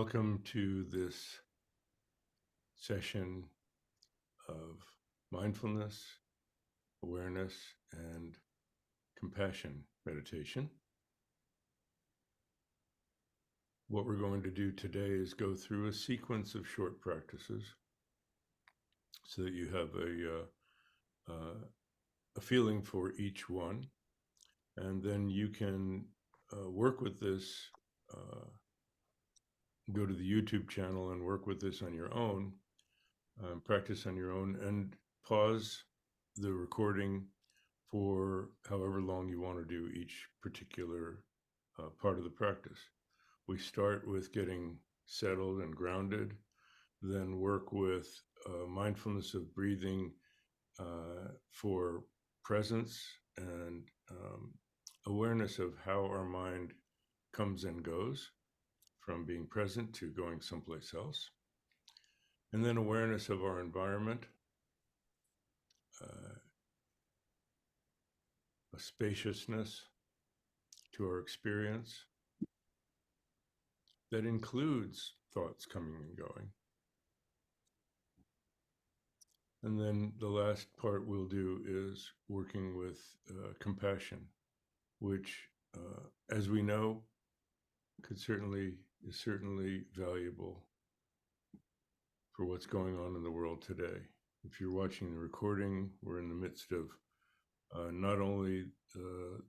Welcome to this session of mindfulness, awareness, and compassion meditation. What we're going to do today is go through a sequence of short practices so that you have a feeling for each one, and then you can work with this, go to the YouTube channel and work with this on your own, practice on your own, and pause the recording for however long you want to do each particular part of the practice. We start with getting settled and grounded, then work with mindfulness of breathing for presence and awareness of how our mind comes and goes from being present to going someplace else. And then awareness of our environment, a spaciousness to our experience that includes thoughts coming and going. And then the last part we'll do is working with compassion, which, as we know, is certainly valuable for what's going on in the world today. If you're watching the recording, we're in the midst of not only a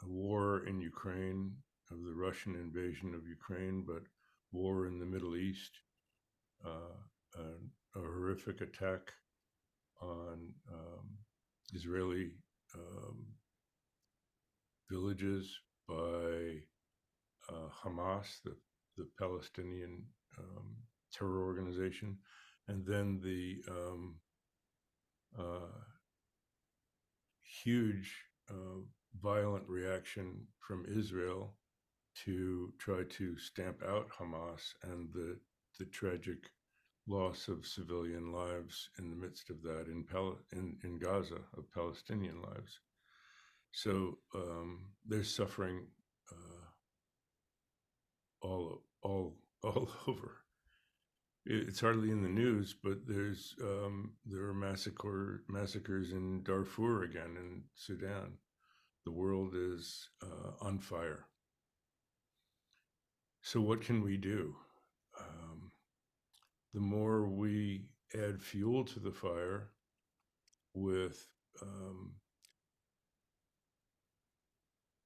war in Ukraine, of the Russian invasion of Ukraine, but war in the Middle East, a horrific attack on Israeli villages by Hamas, the Palestinian terror organization, and then the huge violent reaction from Israel to try to stamp out Hamas, and the tragic loss of civilian lives in the midst of that in Gaza, of Palestinian lives. So there's suffering all over. It's hardly in the news, but there are massacres in Darfur again, in Sudan. The world is on fire. So what can we do? The more we add fuel to the fire with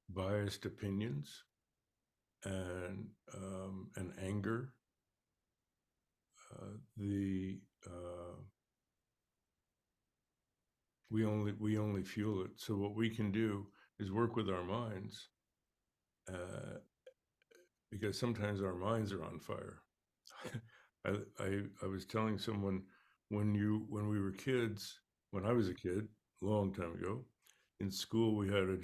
biased opinions and anger, we only fuel it. So what we can do is work with our minds, because sometimes our minds are on fire. I was telling someone, when we were kids, when I was a kid, a long time ago, in school we had a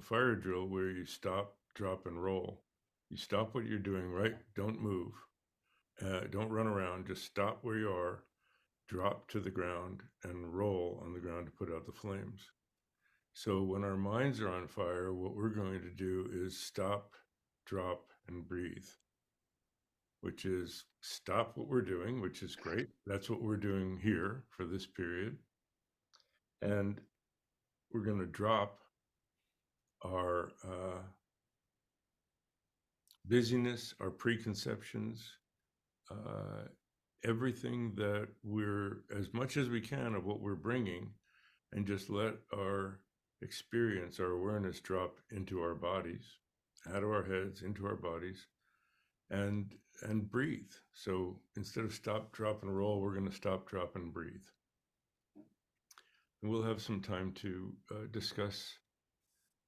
fire drill where you stop, drop, and roll. You stop what you're doing, right? Don't move. Don't run around. Just stop where you are, drop to the ground, and roll on the ground to put out the flames. So when our minds are on fire, what we're going to do is stop, drop, and breathe, which is stop what we're doing, which is great. That's what we're doing here for this period. And we're going to drop our busyness, our preconceptions, everything that we're, as much as we can of what we're bringing, and just let our experience, our awareness drop into our bodies, out of our heads, into our bodies, and breathe. So instead of stop, drop, and roll, we're going to stop, drop, and breathe. And we'll have some time to discuss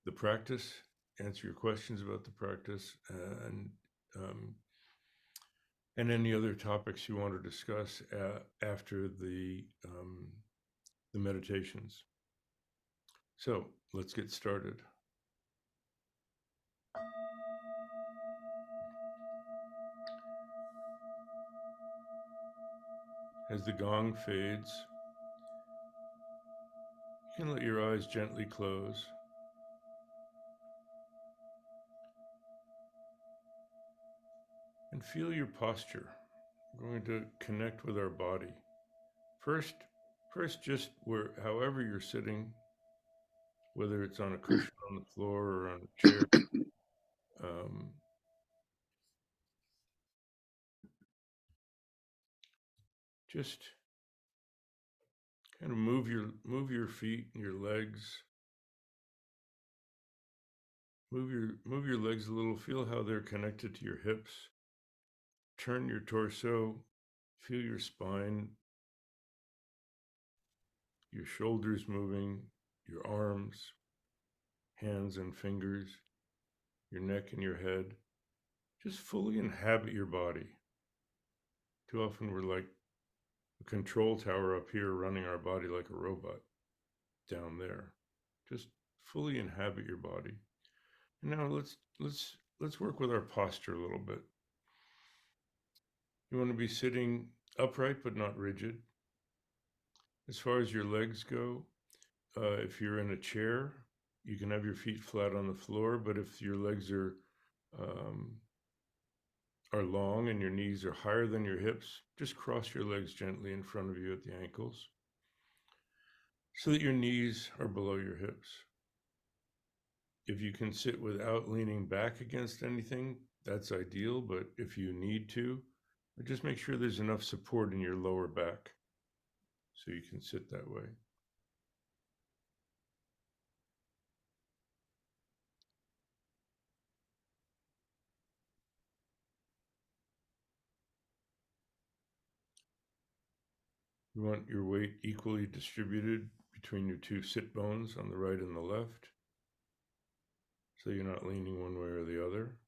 the practice, answer your questions about the practice, and any other topics you want to discuss after the meditations. So let's get started. As the gong fades, you can let your eyes gently close. And and feel your posture. We're going to connect with our body. First, first just where however you're sitting, whether it's on a cushion on the floor or on a chair, um, just kind of move your feet and your legs. Move your legs a little. Feel how they're connected to your hips. Turn your torso. Feel your spine, your shoulders moving, your arms, hands and fingers, your neck and your head. Just fully inhabit your body. Too often we're like a control tower up here running our body like a robot down there. Just fully inhabit your body. And now let's work with our posture a little bit. You want to be sitting upright but not rigid. As far as your legs go, if you're in a chair, you can have your feet flat on the floor, but if your legs um, are long and your knees are higher than your hips, just cross your legs gently in front of you at the ankles so that your knees are below your hips. If you can sit without leaning back against anything, that's ideal, but if you need to, just make sure there's enough support in your lower back so you can sit that way. You want your weight equally distributed between your two sit bones on the right and the left, so you're not leaning one way or the other.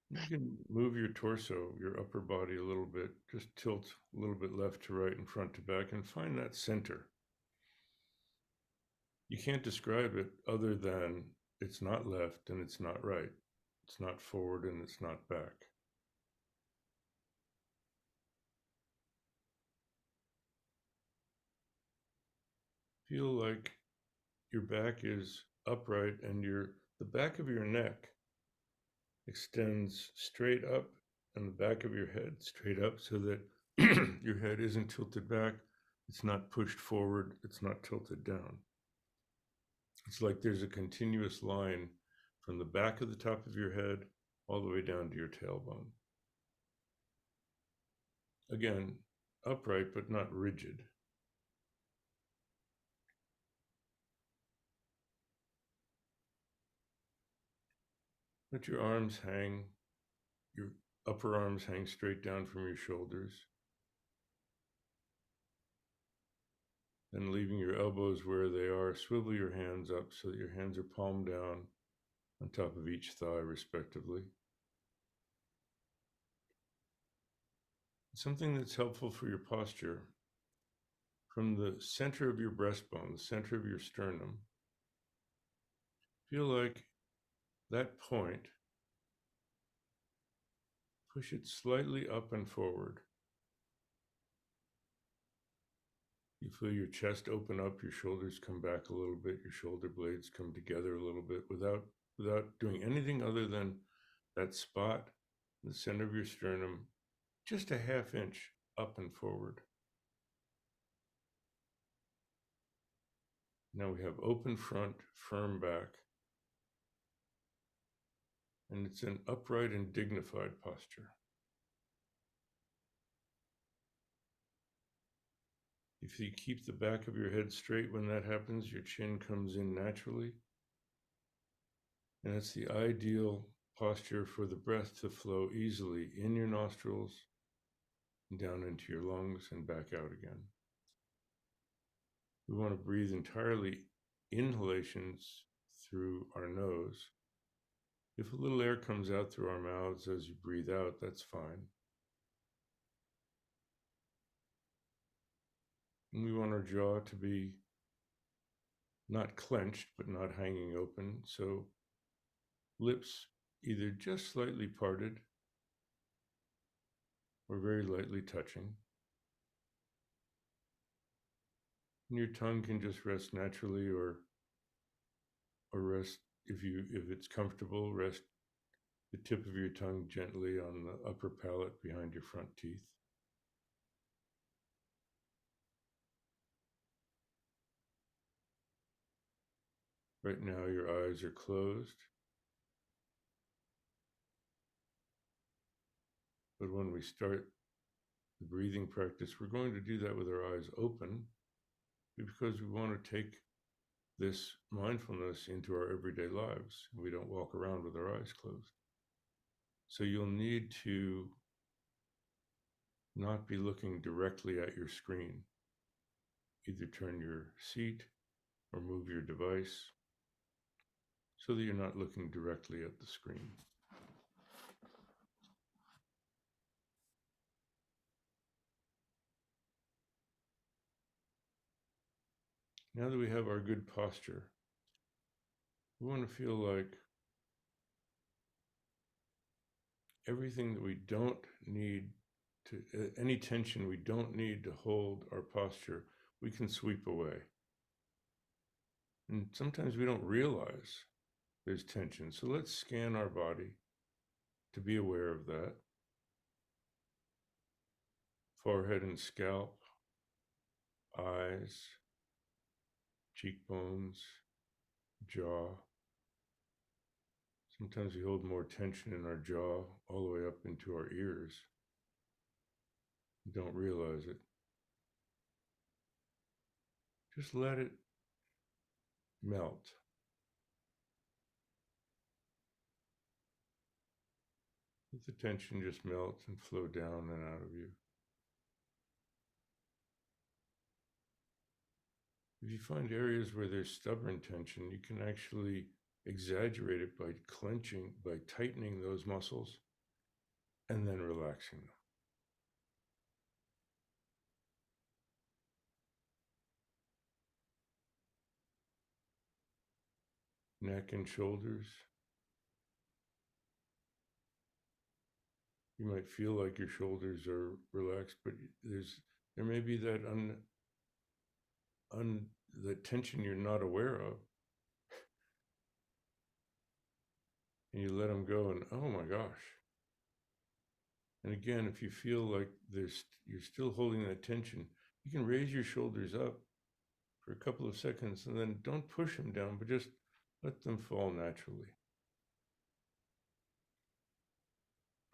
You can move your torso, your upper body a little bit, just tilt a little bit left to right and front to back and find that center. You can't describe it other than it's not left and it's not right. It's not forward and it's not back. Feel like your back is upright and the back of your neck extends straight up and the back of your head straight up so that your head isn't tilted back, it's not pushed forward, it's not tilted down. It's like there's a continuous line from the back of the top of your head all the way down to your tailbone. Again, upright but not rigid. Let your arms hang, your upper arms hang straight down from your shoulders. Then leaving your elbows where they are, swivel your hands up so that your hands are palm down on top of each thigh, respectively. Something that's helpful for your posture, from the center of your breastbone, the center of your sternum, feel like that point, push it slightly up and forward. You feel your chest open up, your shoulders come back a little bit, your shoulder blades come together a little bit without doing anything other than that spot in the center of your sternum, just a half inch up and forward. Now we have open front, firm back, and it's an upright and dignified posture. If you keep the back of your head straight when that happens, your chin comes in naturally. And it's the ideal posture for the breath to flow easily in your nostrils, down into your lungs, and back out again. We want to breathe entirely inhalations through our nose. If a little air comes out through our mouths as you breathe out, that's fine. And we want our jaw to be not clenched, but not hanging open. So lips either just slightly parted or very lightly touching. And your tongue can just rest naturally or rest if it's comfortable, rest The tip of your tongue gently on the upper palate behind your front teeth. Right now, your eyes are closed. But when we start the breathing practice, we're going to do that with our eyes open because we want to take this mindfulness into our everyday lives. We don't walk around with our eyes closed. So you'll need to not be looking directly at your screen. Either turn your seat or move your device so that you're not looking directly at the screen. Now that we have our good posture, we want to feel like everything that we don't need to, any tension we don't need to hold our posture, we can sweep away. And sometimes we don't realize there's tension. So let's scan our body to be aware of that. Forehead and scalp, eyes, cheekbones, jaw. Sometimes we hold more tension in our jaw all the way up into our ears. We don't realize it. Just let it melt. Let the tension just melt and flow down and out of you. If you find areas where there's stubborn tension, you can actually exaggerate it by clenching, by tightening those muscles and then relaxing them. Neck and shoulders. You might feel like your shoulders are relaxed, but there may be that the tension you're not aware of, and you let them go, and oh my gosh. And again, if you feel like you're still holding that tension, you can raise your shoulders up for a couple of seconds, and then don't push them down, but just let them fall naturally.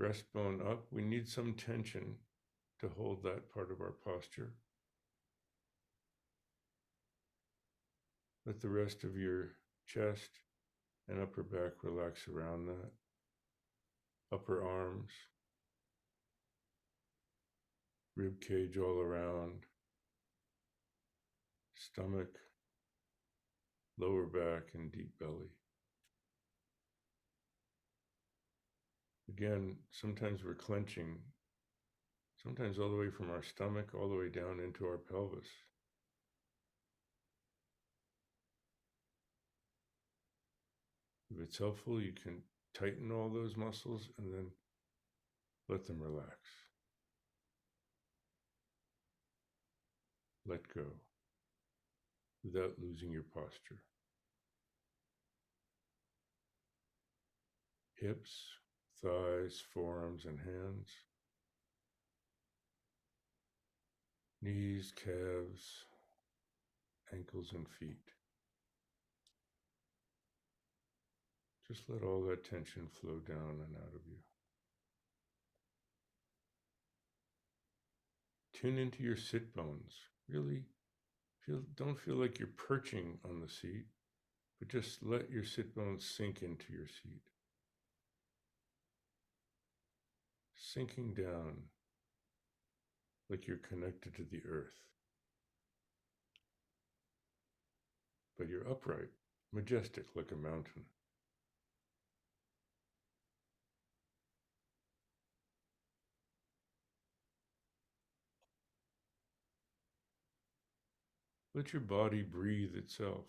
Breastbone up. We need some tension to hold that part of our posture. Let the rest of your chest and upper back relax around that. Upper arms, rib cage all around, stomach, lower back, and deep belly. Again, sometimes we're clenching, sometimes all the way from our stomach all the way down into our pelvis. If it's helpful, you can tighten all those muscles and then let them relax. Let go without losing your posture. Hips, thighs, forearms, and hands. Knees, calves, ankles, and feet. Just let all that tension flow down and out of you. Tune into your sit bones. Really don't feel like you're perching on the seat, but just let your sit bones sink into your seat. Sinking down like you're connected to the earth. But you're upright, majestic like a mountain. Let your body breathe itself.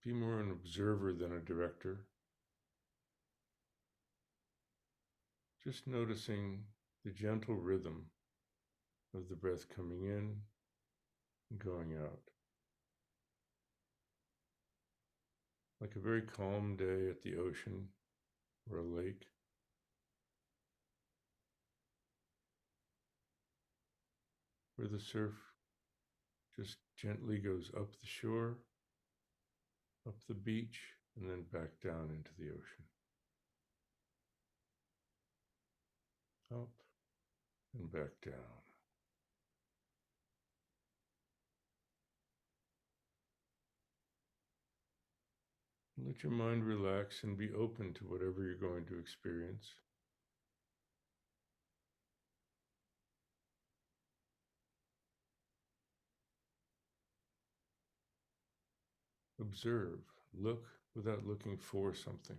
Be more an observer than a director. Just noticing the gentle rhythm of the breath coming in and going out. like a very calm day at the ocean or a lake, where the surf just gently goes up the shore, up the beach, and then back down into the ocean. Up and back down. Let your mind relax and be open to whatever you're going to experience. Observe, look without looking for something.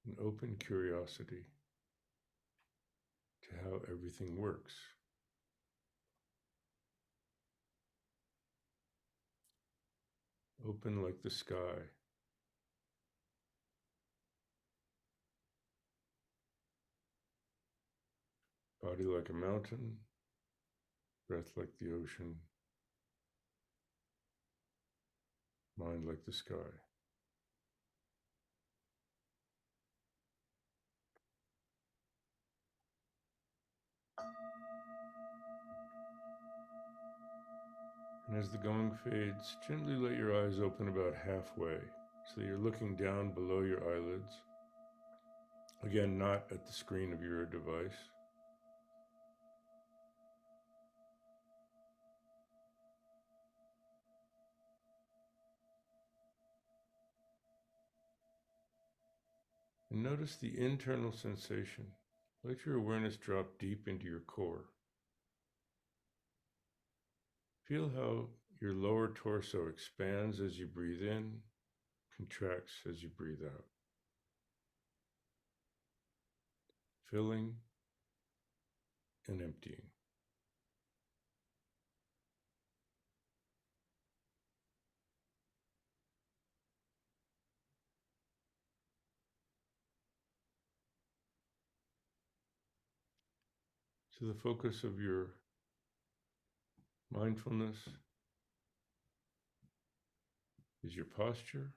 An open curiosity to how everything works. Open like the sky. Body like a mountain. Breath like the ocean. Mind like the sky. And as the going fades, gently let your eyes open about halfway so that you're looking down below your eyelids. Again, not at the screen of your device. And notice the internal sensation. Let your awareness drop deep into your core. Feel how your lower torso expands as you breathe in, contracts as you breathe out. Filling and emptying. So the focus of your mindfulness is your posture.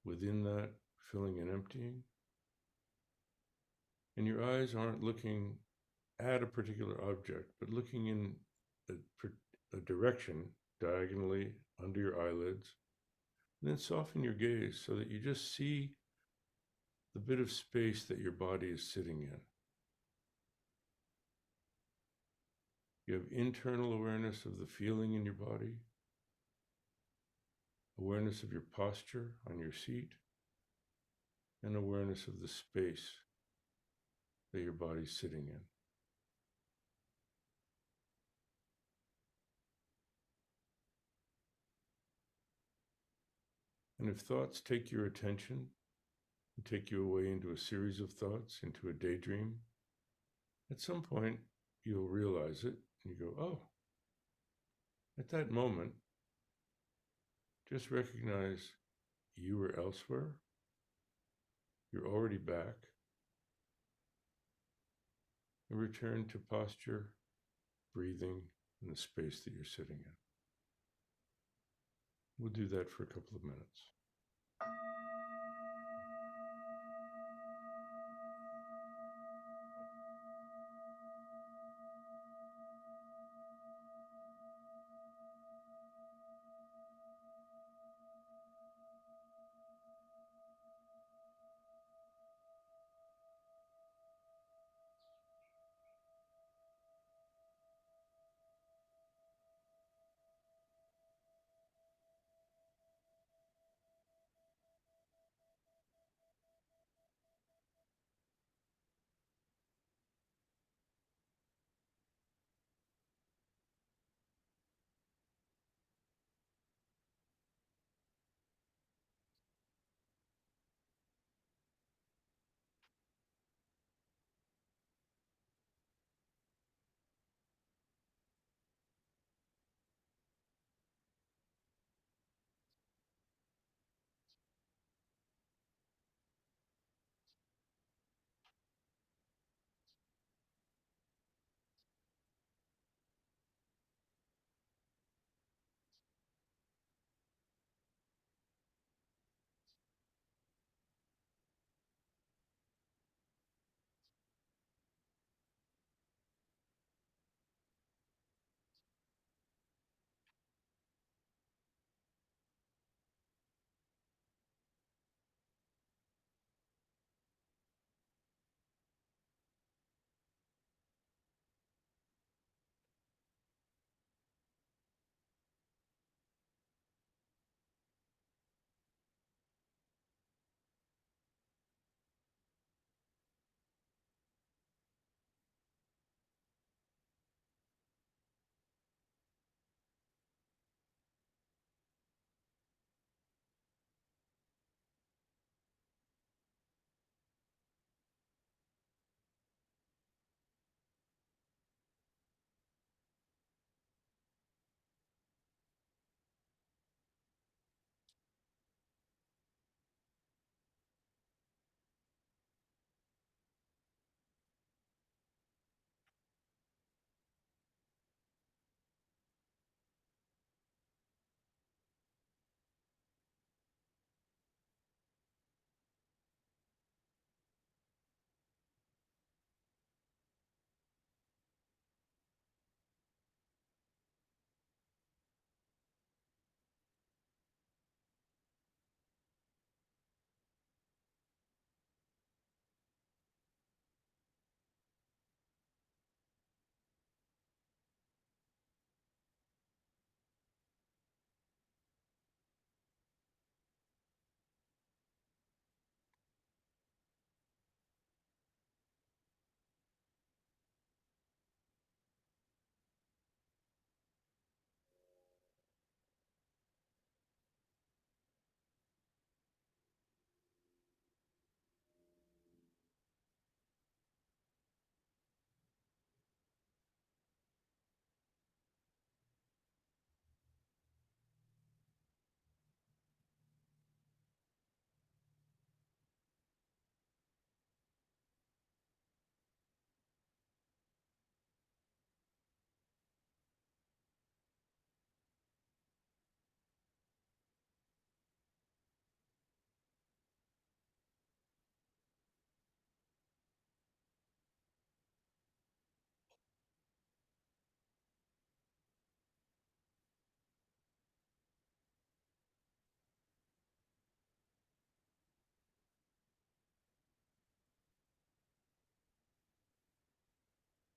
Within that, filling and emptying. And your eyes aren't looking at a particular object, but looking in a direction diagonally under your eyelids. And then soften your gaze so that you just see the bit of space that your body is sitting in. You have internal awareness of the feeling in your body, awareness of your posture on your seat, and awareness of the space that your body's sitting in. And if thoughts take your attention and take you away into a series of thoughts, into a daydream, at some point you'll realize it and you go, oh, at that moment, just recognize you were elsewhere. You're already back. And return to posture, breathing, and the space that you're sitting in. We'll do that for a couple of minutes.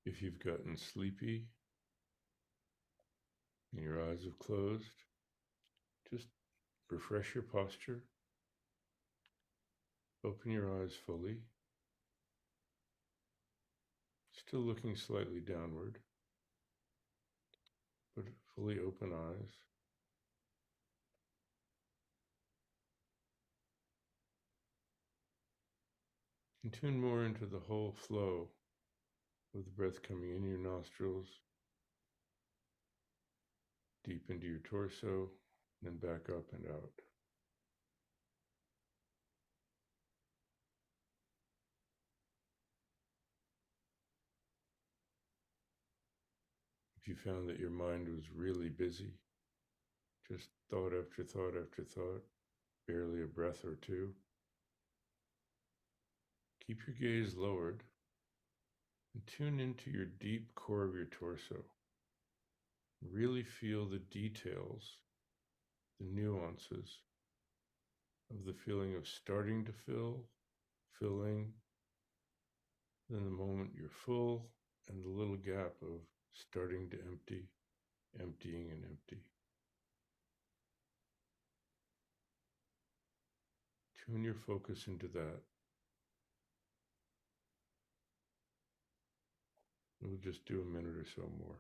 If you've gotten sleepy and your eyes have closed, just refresh your posture, open your eyes fully, still looking slightly downward, but fully open eyes. And tune more into the whole flow with the breath coming in your nostrils, deep into your torso, then back up and out. If you found that your mind was really busy, just thought after thought after thought, barely a breath or two, keep your gaze lowered and tune into your deep core of your torso. Really feel the details, the nuances of the feeling of starting to fill, filling, then the moment you're full, and the little gap of starting to empty, emptying and empty. Tune your focus into that. We'll just do a minute or so more.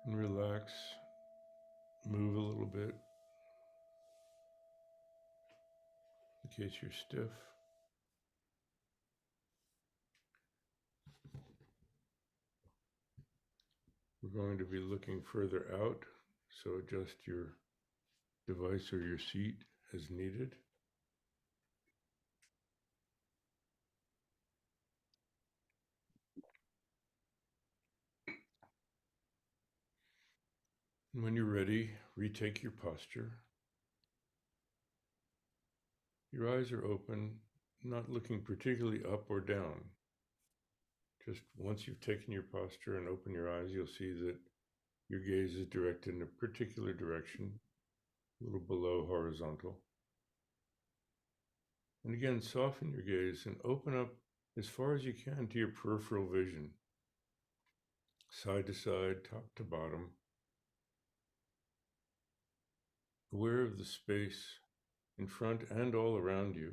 And relax, move a little bit in case you're stiff. We're going to be looking further out, so adjust your device or your seat as needed. And when you're ready, retake your posture. Your eyes are open, not looking particularly up or down. Just once you've taken your posture and open your eyes, you'll see that your gaze is directed in a particular direction, a little below horizontal. And again, soften your gaze and open up as far as you can to your peripheral vision, side to side, top to bottom, aware of the space in front and all around you.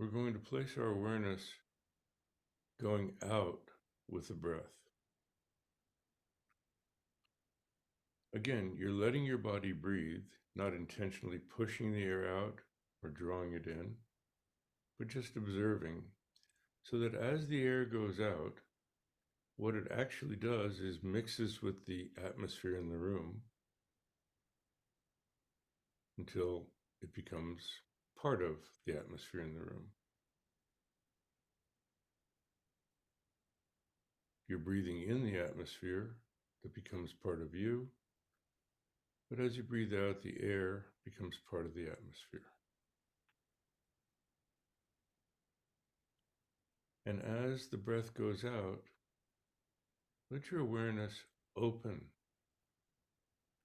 We're going to place our awareness going out with the breath. Again, you're letting your body breathe, not intentionally pushing the air out or drawing it in, but just observing, so that as the air goes out, what it actually does is mixes with the atmosphere in the room until it becomes part of the atmosphere in the room. You're breathing in the atmosphere that becomes part of you, but as you breathe out, the air becomes part of the atmosphere. And as the breath goes out, let your awareness open,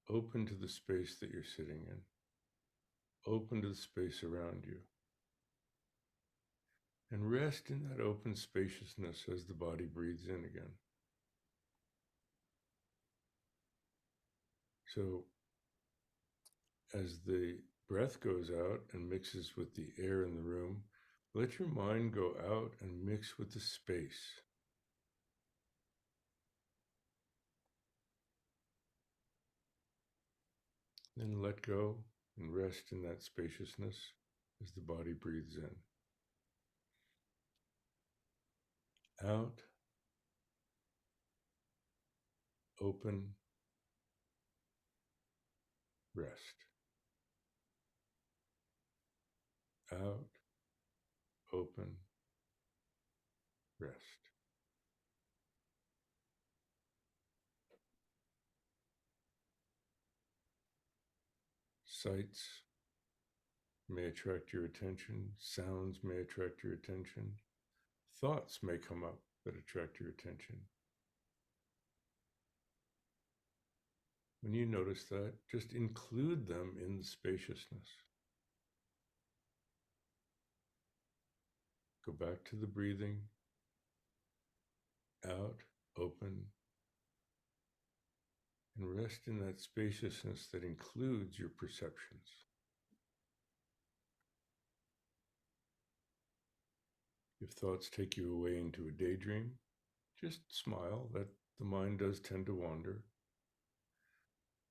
open to the space that you're sitting in, open to the space around you. And rest in that open spaciousness as the body breathes in again. So as the breath goes out and mixes with the air in the room, let your mind go out and mix with the space. Then let go and rest in that spaciousness as the body breathes in. Out, open, rest. Out, open, rest. Sights may attract your attention, sounds may attract your attention, thoughts may come up that attract your attention. When you notice that, just include them in the spaciousness. Go back to the breathing, out, open, and rest in that spaciousness that includes your perceptions. If thoughts take you away into a daydream, just smile, that the mind does tend to wander,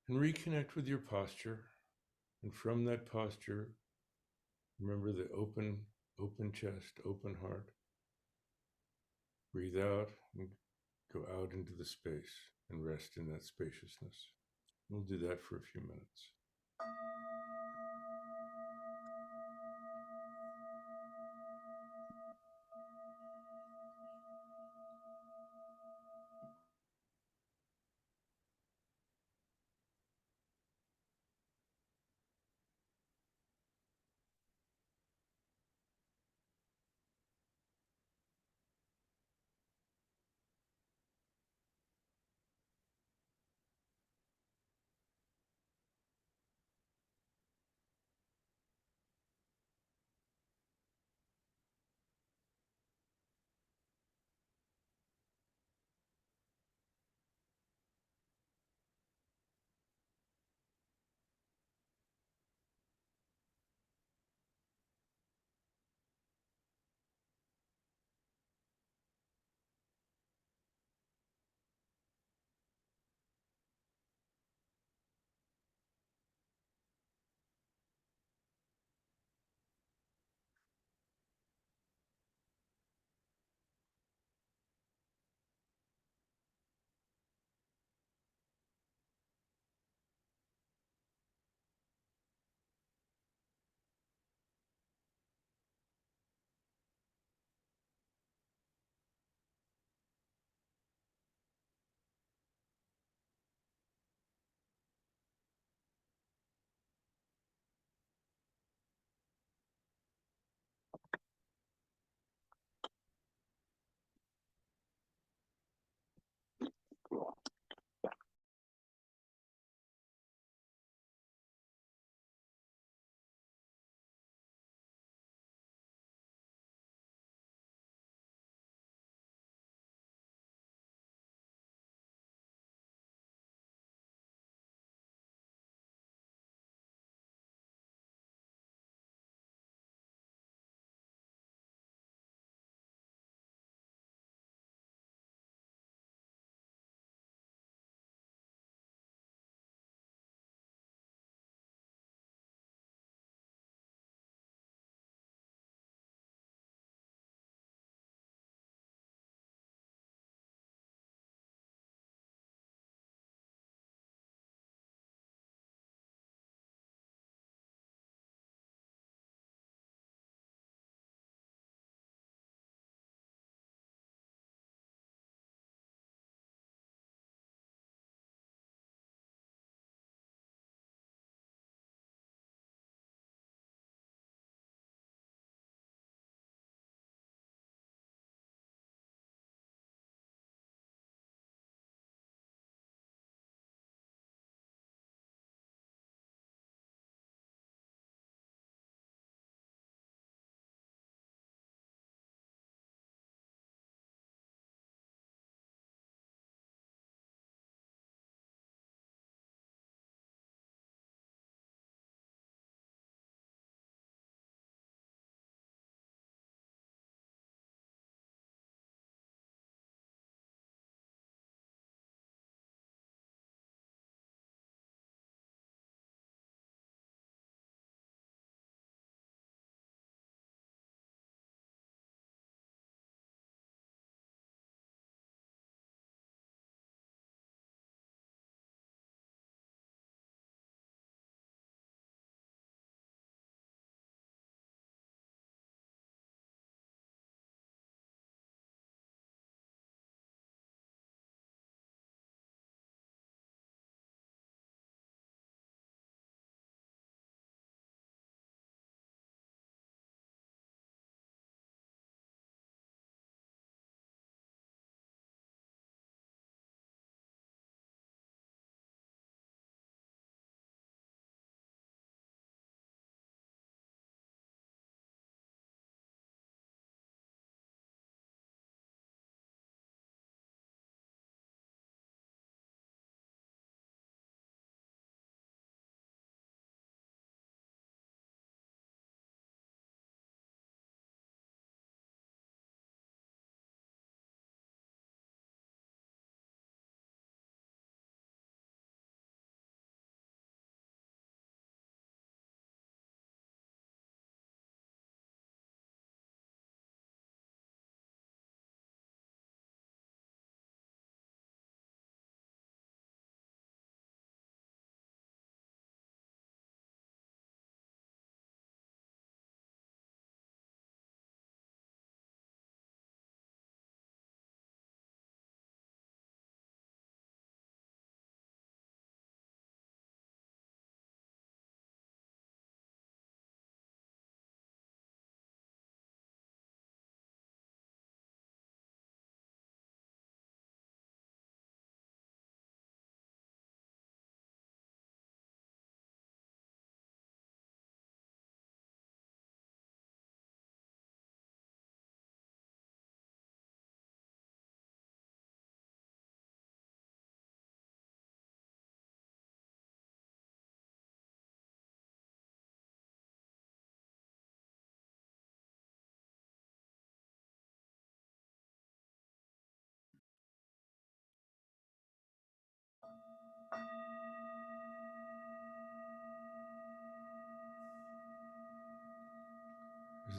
and reconnect with your posture. And from that posture, remember the open chest, open heart. Breathe out and go out into the space and rest in that spaciousness. We'll do that for a few minutes.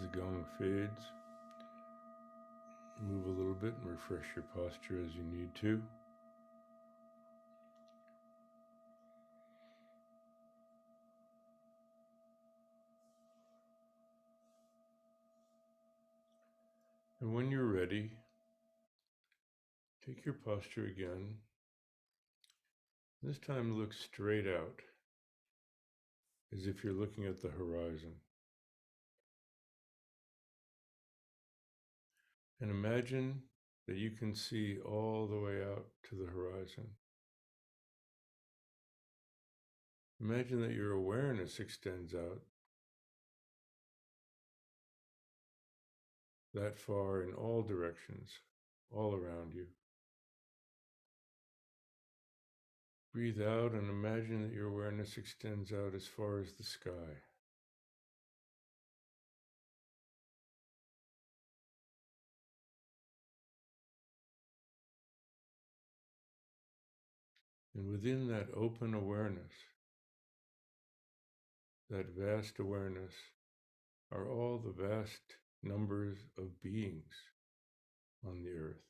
the gong fades, move a little bit and refresh your posture as you need to. And when you're ready, take your posture again. This time look straight out, as if you're looking at the horizon. And imagine that you can see all the way out to the horizon. Imagine that your awareness extends out that far in all directions, all around you. Breathe out and imagine that your awareness extends out as far as the sky. And within that open awareness, that vast awareness, are all the vast numbers of beings on the earth.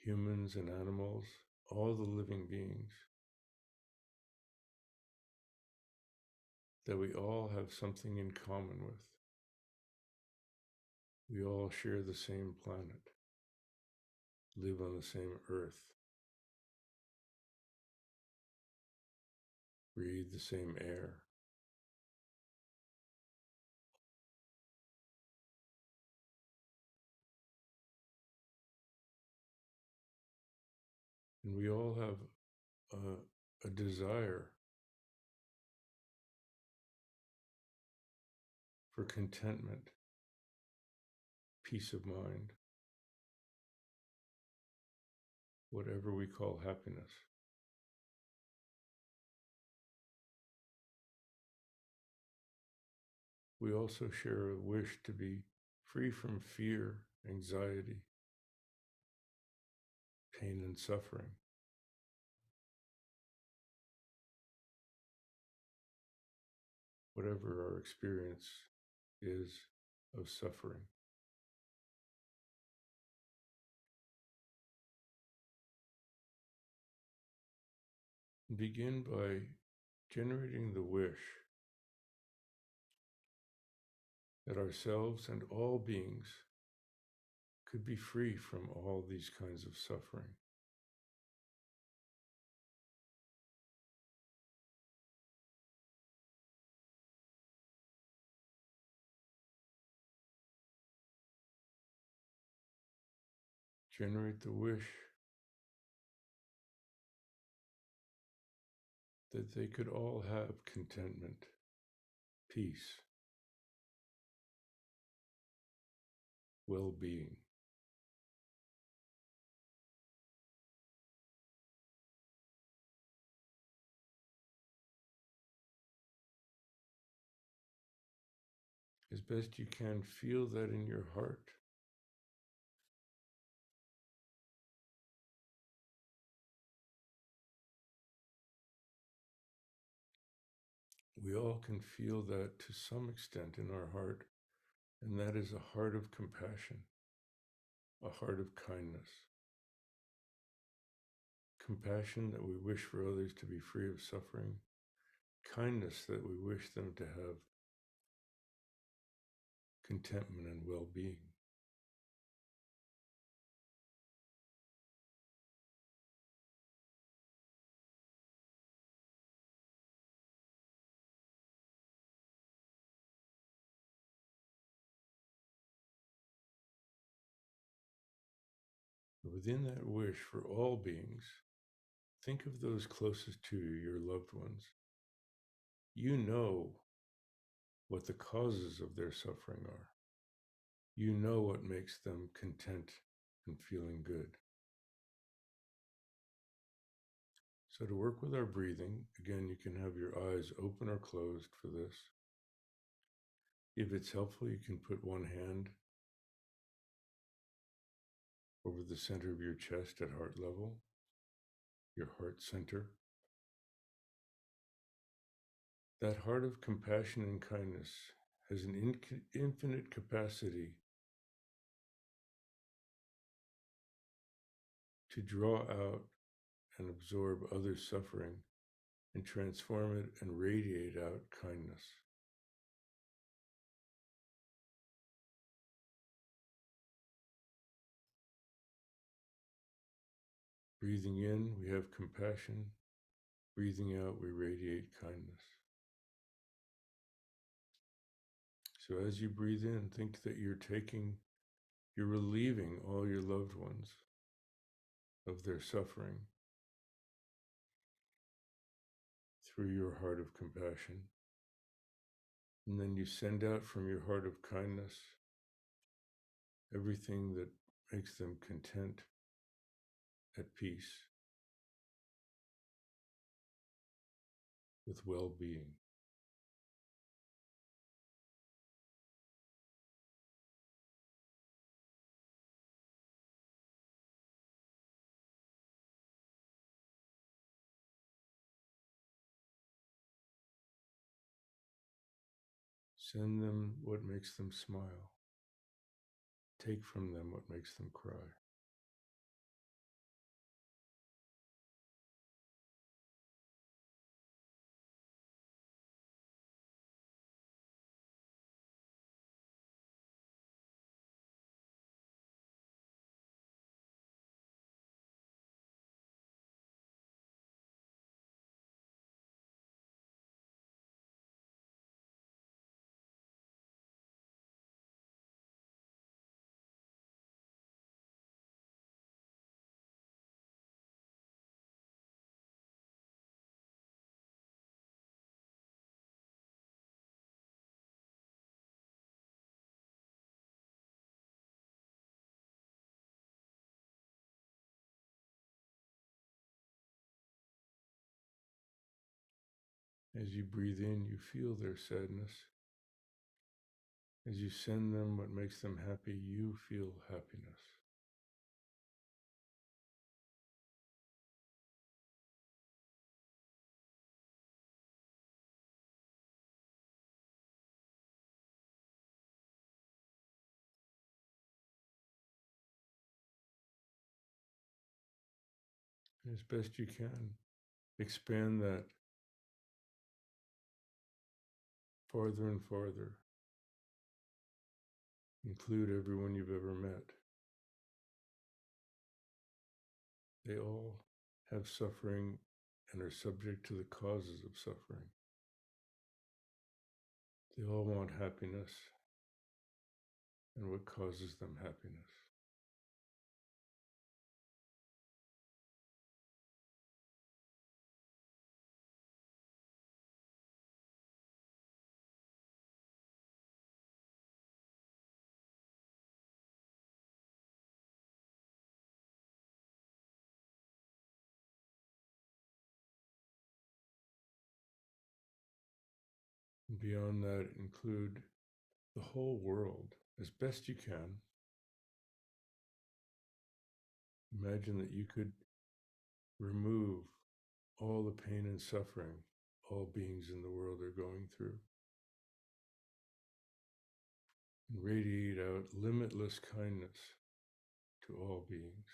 Humans and animals, all the living beings, that we all have something in common with. We all share the same planet, live on the same earth, breathe the same air. And we all have a desire for contentment, peace of mind, whatever we call happiness. We also share a wish to be free from fear, anxiety, pain, and suffering. Whatever our experience is of suffering. Begin by generating the wish that ourselves and all beings could be free from all these kinds of suffering. Generate the wish that they could all have contentment, peace, well-being. As best you can, feel that in your heart. We all can feel that to some extent in our heart, and that is a heart of compassion, a heart of kindness. Compassion that we wish for others to be free of suffering, kindness that we wish them to have contentment and well-being. Within that wish for all beings, think of those closest to you, your loved ones. You know what the causes of their suffering are. You know what makes them content and feeling good. So to work with our breathing, again, you can have your eyes open or closed for this. If it's helpful, you can put one hand over the center of your chest at heart level, your heart center. That heart of compassion and kindness has an infinite capacity to draw out and absorb others' suffering and transform it and radiate out kindness. Breathing in, we have compassion. Breathing out, we radiate kindness. So as you breathe in, think that you're relieving all your loved ones of their suffering through your heart of compassion. And then you send out from your heart of kindness everything that makes them content, at peace, with well-being. Send them what makes them smile. Take from them what makes them cry. As you breathe in, you feel their sadness. As you send them what makes them happy, you feel happiness. And as best you can, expand that farther and farther. Include everyone you've ever met. They all have suffering and are subject to the causes of suffering. They all want happiness and what causes them happiness. And beyond that, include the whole world as best you can. Imagine that you could remove all the pain and suffering all beings in the world are going through, and radiate out limitless kindness to all beings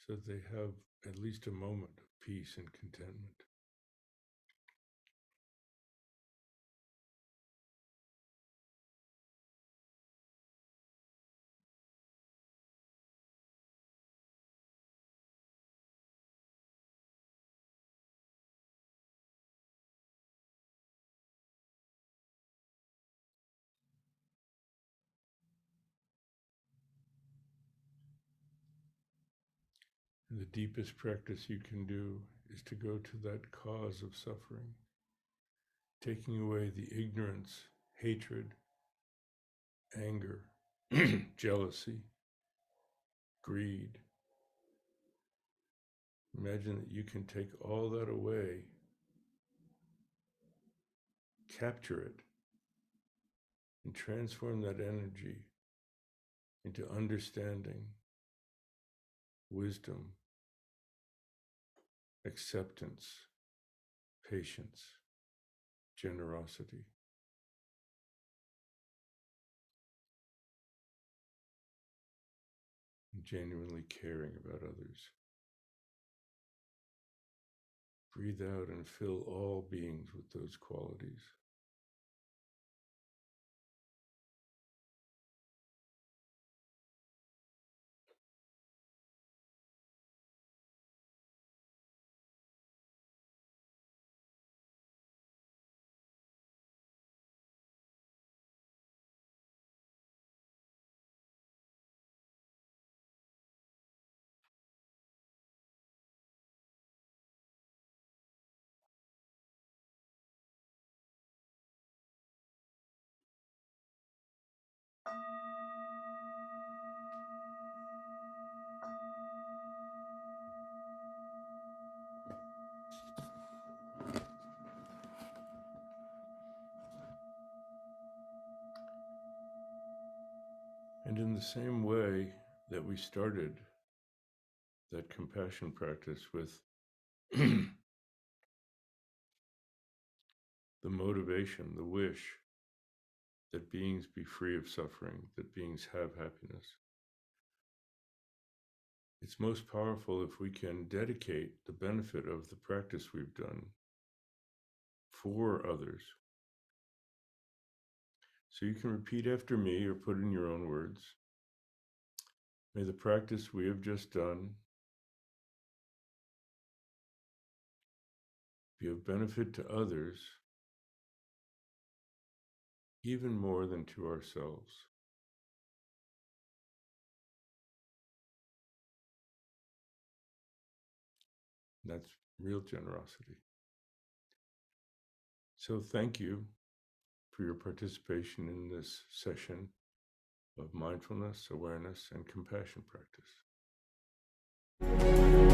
so that they have at least a moment of peace and contentment. And the deepest practice you can do is to go to that cause of suffering, taking away the ignorance, hatred, anger, jealousy, greed. Imagine that you can take all that away, capture it, and transform that energy into understanding, wisdom, acceptance, patience, generosity, and genuinely caring about others. Breathe out and fill all beings with those qualities. And in the same way that we started that compassion practice with the motivation, the wish that beings be free of suffering, that beings have happiness, it's most powerful if we can dedicate the benefit of the practice we've done for others. So you can repeat after me or put in your own words. May the practice we have just done be of benefit to others even more than to ourselves. That's real generosity. So thank you for your participation in this session of mindfulness, awareness, and compassion practice.